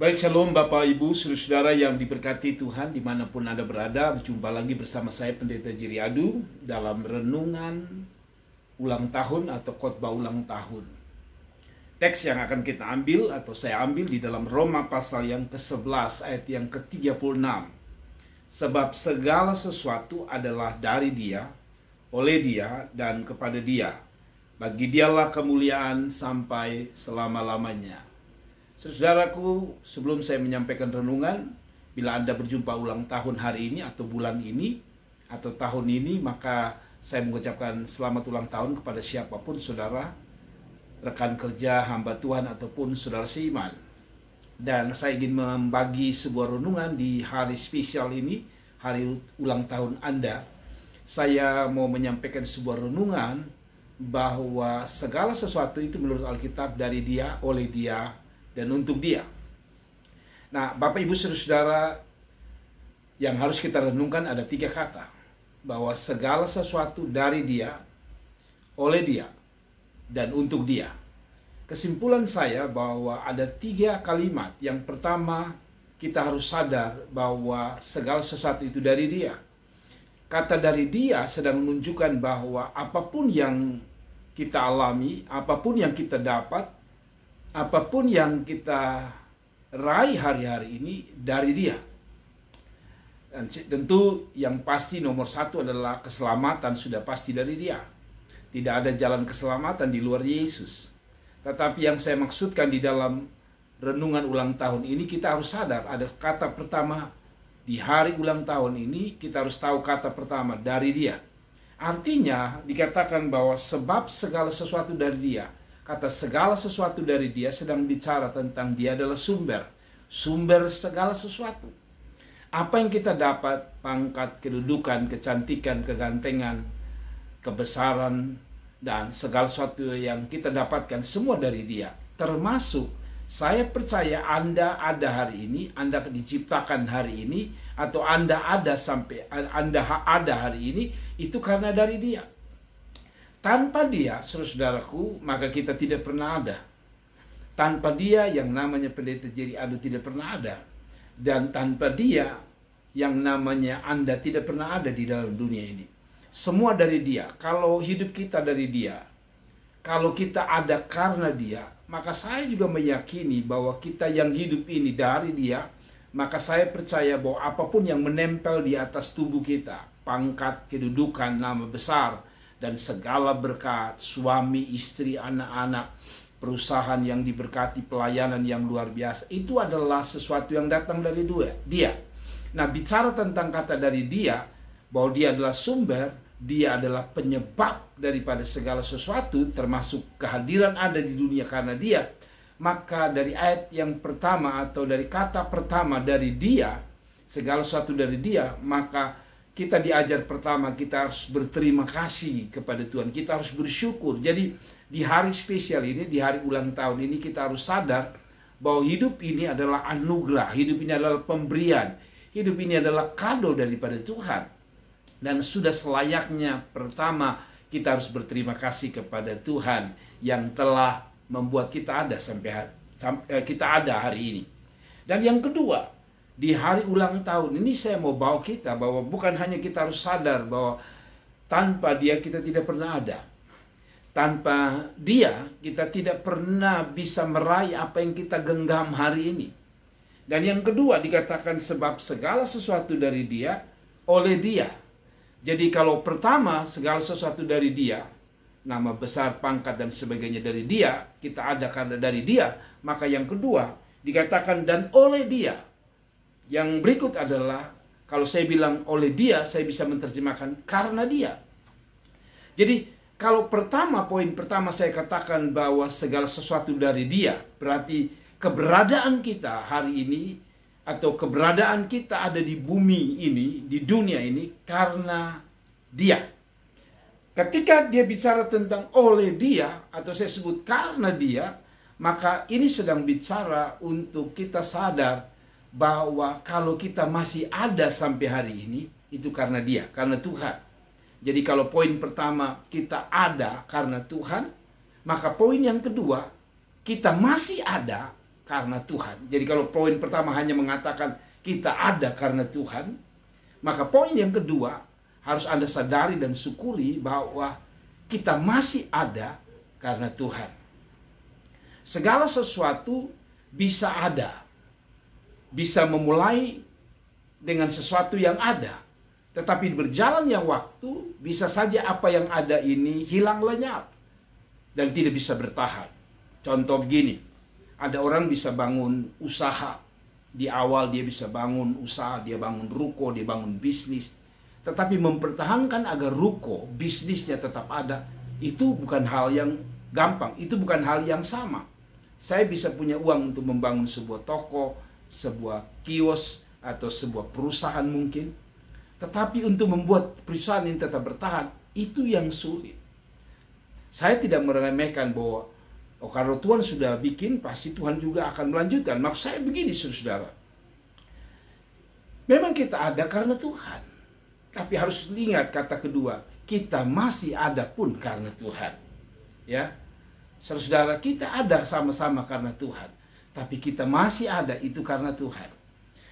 Baik, shalom Bapak Ibu, saudara-saudara yang diberkati Tuhan dimanapun Anda berada. Berjumpa lagi bersama saya Pendeta Jiriadu dalam renungan ulang tahun atau khotbah ulang tahun. Teks yang akan kita ambil atau saya ambil di dalam Roma pasal yang ke-11 ayat yang ke-36. Sebab segala sesuatu adalah dari Dia, oleh Dia, dan kepada Dia. Bagi Dialah kemuliaan sampai selama-lamanya. Saudaraku, sebelum saya menyampaikan renungan, bila Anda berjumpa ulang tahun hari ini atau bulan ini atau tahun ini, maka saya mengucapkan selamat ulang tahun kepada siapapun saudara, rekan kerja, hamba Tuhan ataupun saudara seiman. Dan saya ingin membagi sebuah renungan di hari spesial ini, hari ulang tahun Anda. Saya mau menyampaikan sebuah renungan bahwa segala sesuatu itu menurut Alkitab dari Dia, oleh Dia, dan untuk Dia. Nah, Bapak Ibu saudara yang harus kita renungkan ada 3 kata. Bahwa segala sesuatu dari Dia, oleh Dia, dan untuk Dia. Kesimpulan saya bahwa ada 3 kalimat. Yang pertama, kita harus sadar bahwa segala sesuatu itu dari Dia. Kata dari Dia sedang menunjukkan bahwa apapun yang kita alami, apapun yang kita dapat, apapun yang kita raih hari-hari ini dari Dia. Dan tentu yang pasti nomor 1 adalah keselamatan sudah pasti dari Dia. Tidak ada jalan keselamatan di luar Yesus. Tetapi yang saya maksudkan di dalam renungan ulang tahun ini, kita harus sadar ada kata pertama di hari ulang tahun ini, kita harus tahu kata pertama dari Dia. Artinya dikatakan bahwa sebab segala sesuatu dari Dia. Kata segala sesuatu dari Dia sedang bicara tentang Dia adalah sumber segala sesuatu. Apa yang kita dapat, pangkat, kedudukan, kecantikan, kegantengan, kebesaran, dan segala sesuatu yang kita dapatkan semua dari Dia. Termasuk saya percaya Anda ada hari ini, Anda diciptakan hari ini, atau Anda ada sampai Anda ada hari ini, itu karena dari Dia. Tanpa Dia, saudaraku, maka kita tidak pernah ada. Tanpa Dia, yang namanya Pendeta Jiriadu tidak pernah ada. Dan tanpa Dia, yang namanya Anda tidak pernah ada di dalam dunia ini. Semua dari Dia. Kalau hidup kita dari Dia, kalau kita ada karena Dia, maka saya juga meyakini bahwa kita yang hidup ini dari Dia, maka saya percaya bahwa apapun yang menempel di atas tubuh kita, pangkat, kedudukan, nama besar, dan segala berkat, suami, istri, anak-anak, perusahaan yang diberkati, pelayanan yang luar biasa, itu adalah sesuatu yang datang dari Dia. Nah, bicara tentang kata dari Dia, bahwa Dia adalah sumber, Dia adalah penyebab daripada segala sesuatu, termasuk kehadiran ada di dunia karena Dia, maka dari ayat yang pertama atau dari kata pertama dari Dia, segala sesuatu dari Dia, maka kita diajar pertama, kita harus berterima kasih kepada Tuhan. Kita harus bersyukur. Jadi di hari spesial ini, di hari ulang tahun ini, kita harus sadar bahwa hidup ini adalah anugerah. Hidup ini adalah pemberian. Hidup ini adalah kado daripada Tuhan. Dan sudah selayaknya pertama kita harus berterima kasih kepada Tuhan yang telah membuat kita ada kita ada hari ini. Dan yang kedua, di hari ulang tahun ini saya mau bawa kita bahwa bukan hanya kita harus sadar bahwa tanpa Dia kita tidak pernah ada. Tanpa Dia kita tidak pernah bisa meraih apa yang kita genggam hari ini. Dan yang kedua dikatakan sebab segala sesuatu dari Dia, oleh Dia. Jadi kalau pertama segala sesuatu dari Dia, nama besar, pangkat, dan sebagainya dari Dia, kita ada karena dari Dia. Maka yang kedua dikatakan dan oleh Dia. Yang berikut adalah, kalau saya bilang oleh Dia, saya bisa menerjemahkan karena Dia. Jadi, kalau poin pertama saya katakan bahwa segala sesuatu dari Dia, berarti keberadaan kita hari ini, atau keberadaan kita ada di bumi ini, di dunia ini, karena Dia. Ketika Dia bicara tentang oleh Dia, atau saya sebut karena Dia, maka ini sedang bicara untuk kita sadar bahwa kalau kita masih ada sampai hari ini, itu karena Dia, karena Tuhan. Jadi kalau poin pertama kita ada karena Tuhan, maka poin yang kedua, kita masih ada karena Tuhan. Jadi kalau poin pertama hanya mengatakan kita ada karena Tuhan, maka poin yang kedua harus Anda sadari dan syukuri bahwa kita masih ada karena Tuhan. Segala sesuatu bisa ada, bisa memulai dengan sesuatu yang ada. Tetapi berjalannya waktu, bisa saja apa yang ada ini hilang lenyap dan tidak bisa bertahan. Contoh begini, ada orang bisa bangun usaha. Di awal dia bisa bangun usaha, dia bangun ruko, dia bangun bisnis. Tetapi mempertahankan agar ruko, bisnisnya tetap ada, itu bukan hal yang gampang, itu bukan hal yang sama. Saya bisa punya uang untuk membangun sebuah toko, sebuah kios, atau sebuah perusahaan mungkin. Tetapi untuk membuat perusahaan ini tetap bertahan, itu yang sulit. Saya tidak meremehkan bahwa kalau Tuhan sudah bikin, pasti Tuhan juga akan melanjutkan. Maksud saya begini, saudara. Memang kita ada karena Tuhan. Tapi harus ingat kata kedua, kita masih ada pun karena Tuhan. Ya, saudara, kita ada sama-sama karena Tuhan. Tapi kita masih ada itu karena Tuhan.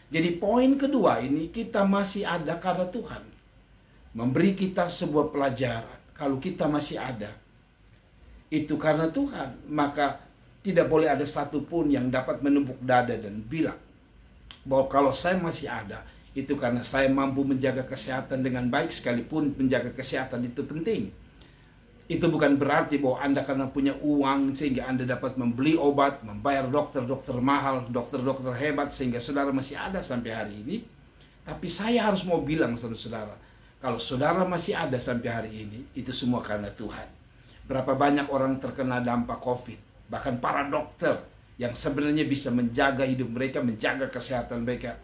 Jadi poin kedua ini, kita masih ada karena Tuhan. Memberi kita sebuah pelajaran. Kalau kita masih ada, itu karena Tuhan. Maka tidak boleh ada satupun yang dapat menepuk dada dan bilang bahwa kalau saya masih ada, itu karena saya mampu menjaga kesehatan dengan baik, sekalipun menjaga kesehatan itu penting. Itu bukan berarti bahwa Anda karena punya uang sehingga Anda dapat membeli obat, membayar dokter-dokter mahal, dokter-dokter hebat sehingga saudara masih ada sampai hari ini. Tapi saya harus mau bilang sama saudara, kalau saudara masih ada sampai hari ini, itu semua karena Tuhan. Berapa banyak orang terkena dampak COVID, bahkan para dokter yang sebenarnya bisa menjaga hidup mereka, menjaga kesehatan mereka,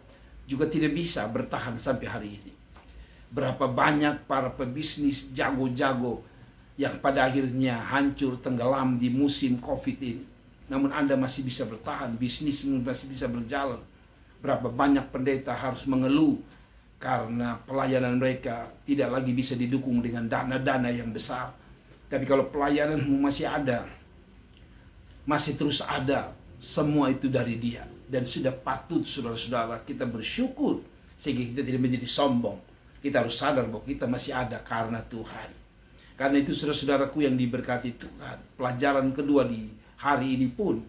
juga tidak bisa bertahan sampai hari ini. Berapa banyak para pebisnis jago-jago yang pada akhirnya hancur, tenggelam di musim COVID ini. Namun Anda masih bisa bertahan, bisnis masih bisa berjalan. Berapa banyak pendeta harus mengeluh karena pelayanan mereka tidak lagi bisa didukung dengan dana-dana yang besar. Tapi kalau pelayananmu masih ada, masih terus ada, semua itu dari Dia. Dan sudah patut saudara-saudara kita bersyukur sehingga kita tidak menjadi sombong. Kita harus sadar bahwa kita masih ada karena Tuhan. Karena itu saudara-saudaraku yang diberkati Tuhan, pelajaran kedua di hari ini pun,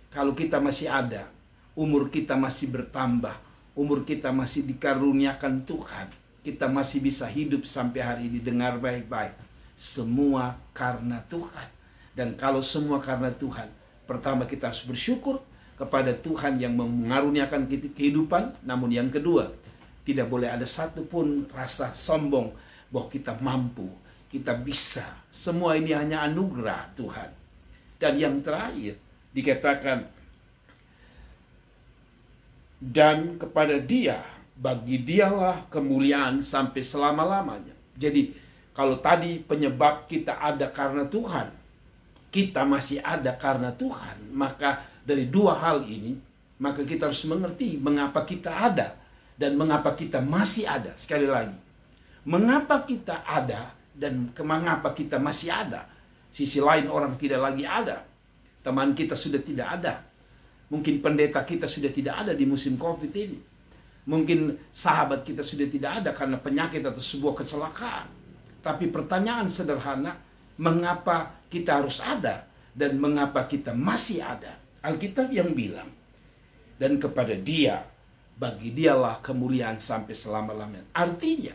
kalau kita masih ada, umur kita masih bertambah, umur kita masih dikaruniakan Tuhan, kita masih bisa hidup sampai hari ini. Dengar baik-baik, semua karena Tuhan. Dan kalau semua karena Tuhan, pertama kita harus bersyukur kepada Tuhan yang mengaruniakan kehidupan. Namun yang kedua, tidak boleh ada satupun rasa sombong bahwa kita mampu, kita bisa. Semua ini hanya anugerah Tuhan. Dan yang terakhir dikatakan, dan kepada Dia, bagi Dialah kemuliaan sampai selama-lamanya. Jadi kalau tadi penyebab kita ada karena Tuhan, kita masih ada karena Tuhan, maka dari dua hal ini, maka kita harus mengerti mengapa kita ada dan mengapa kita masih ada. Sekali lagi, mengapa kita ada dan mengapa kita masih ada. Sisi lain orang tidak lagi ada. Teman kita sudah tidak ada. Mungkin pendeta kita sudah tidak ada di musim COVID ini. Mungkin sahabat kita sudah tidak ada karena penyakit atau sebuah kecelakaan. Tapi pertanyaan sederhana, mengapa kita harus ada dan mengapa kita masih ada? Alkitab yang bilang, dan kepada Dia, bagi Dialah kemuliaan sampai selama-lamanya. Artinya,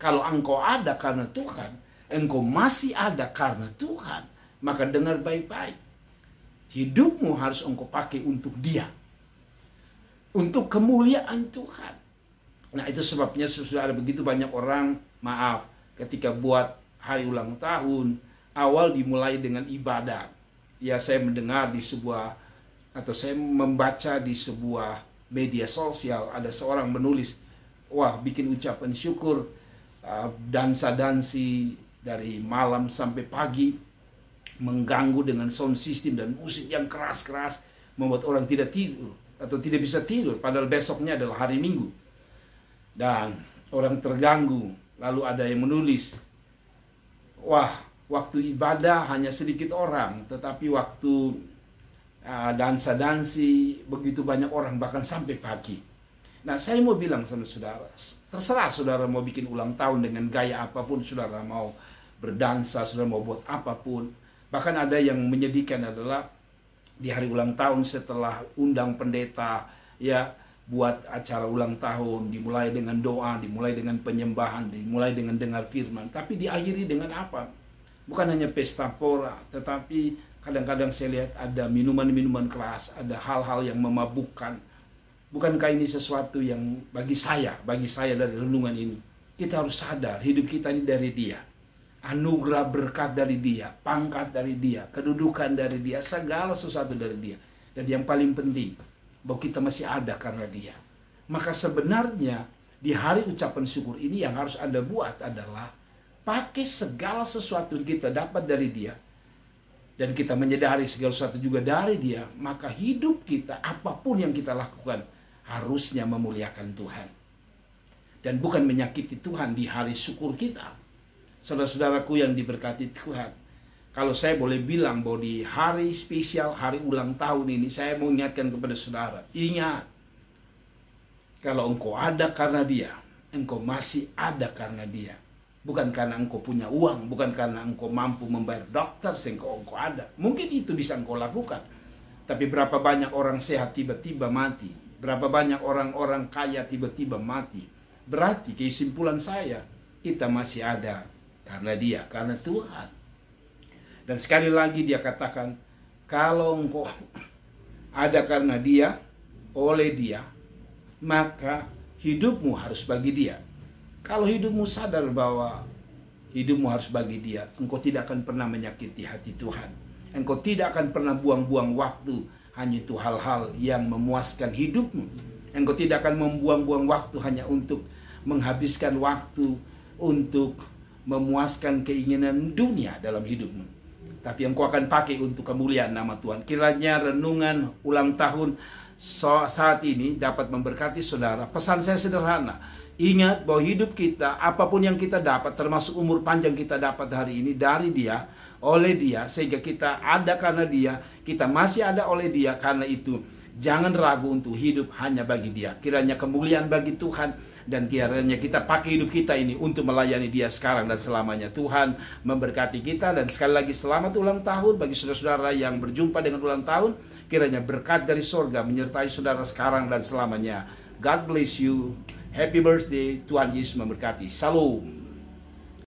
kalau engkau ada karena Tuhan, engkau masih ada karena Tuhan, maka dengar baik-baik. Hidupmu harus engkau pakai untuk Dia. Untuk kemuliaan Tuhan. Nah, itu sebabnya sudah ada begitu banyak orang, maaf, ketika buat hari ulang tahun, awal dimulai dengan ibadah. Ya, saya mendengar di sebuah, atau saya membaca di sebuah media sosial, ada seorang menulis, wah, bikin ucapan syukur, dansa-dansi dari malam sampai pagi, mengganggu dengan sound system dan musik yang keras-keras, membuat orang tidak tidur atau tidak bisa tidur, padahal besoknya adalah hari Minggu. Dan orang terganggu. Lalu ada yang menulis, wah, waktu ibadah hanya sedikit orang, tetapi waktu dansa-dansi, begitu banyak orang, bahkan sampai pagi. Nah, saya mau bilang sama saudara, terserah saudara mau bikin ulang tahun dengan gaya apapun, saudara mau berdansa, saudara mau buat apapun. Bahkan ada yang menyedihkan adalah di hari ulang tahun setelah undang pendeta, ya, buat acara ulang tahun, dimulai dengan doa, dimulai dengan penyembahan, dimulai dengan dengar firman, tapi diakhiri dengan apa? Bukan hanya pesta pora, tetapi kadang-kadang saya lihat ada minuman-minuman keras, ada hal-hal yang memabukkan. Bukankah ini sesuatu yang bagi saya dari renungan ini, kita harus sadar hidup kita ini dari Dia. Anugerah berkat dari Dia, pangkat dari Dia, kedudukan dari Dia, segala sesuatu dari Dia. Dan yang paling penting, bahwa kita masih ada karena Dia. Maka sebenarnya di hari ucapan syukur ini yang harus Anda buat adalah pakai segala sesuatu yang kita dapat dari Dia, dan kita menyadari segala sesuatu juga dari Dia, maka hidup kita, apapun yang kita lakukan, harusnya memuliakan Tuhan. Dan bukan menyakiti Tuhan di hari syukur kita. Saudara-saudaraku yang diberkati Tuhan, kalau saya boleh bilang bahwa di hari spesial, hari ulang tahun ini, saya mau ingatkan kepada saudara, ingat, kalau engkau ada karena Dia, engkau masih ada karena Dia. Bukan karena engkau punya uang, bukan karena engkau mampu membayar dokter sehingga engkau ada. Mungkin itu bisa engkau lakukan. Tapi berapa banyak orang sehat tiba-tiba mati. Berapa banyak orang-orang kaya tiba-tiba mati. Berarti kesimpulan saya, kita masih ada karena Dia, karena Tuhan. Dan sekali lagi Dia katakan, kalau engkau ada karena Dia, oleh Dia, maka hidupmu harus bagi Dia. Kalau hidupmu sadar bahwa hidupmu harus bagi Dia, engkau tidak akan pernah menyakiti hati Tuhan. Engkau tidak akan pernah buang-buang waktu hanya itu hal-hal yang memuaskan hidupmu. Engkau tidak akan membuang-buang waktu hanya untuk menghabiskan waktu untuk memuaskan keinginan dunia dalam hidupmu. Tapi engkau akan pakai untuk kemuliaan nama Tuhan. Kiranya renungan ulang tahun saat ini dapat memberkati saudara. Pesan saya sederhana. Ingat bahwa hidup kita, apapun yang kita dapat, termasuk umur panjang kita dapat hari ini, dari Dia, oleh Dia, sehingga kita ada karena Dia, kita masih ada oleh Dia. Karena itu, jangan ragu untuk hidup hanya bagi Dia. Kiranya kemuliaan bagi Tuhan, dan kiranya kita pakai hidup kita ini untuk melayani Dia sekarang dan selamanya. Tuhan memberkati kita, dan sekali lagi selamat ulang tahun bagi saudara-saudara yang berjumpa dengan ulang tahun. Kiranya berkat dari sorga menyertai saudara sekarang dan selamanya. God bless you. Happy birthday, Tuhan Yesus memberkati. Salam.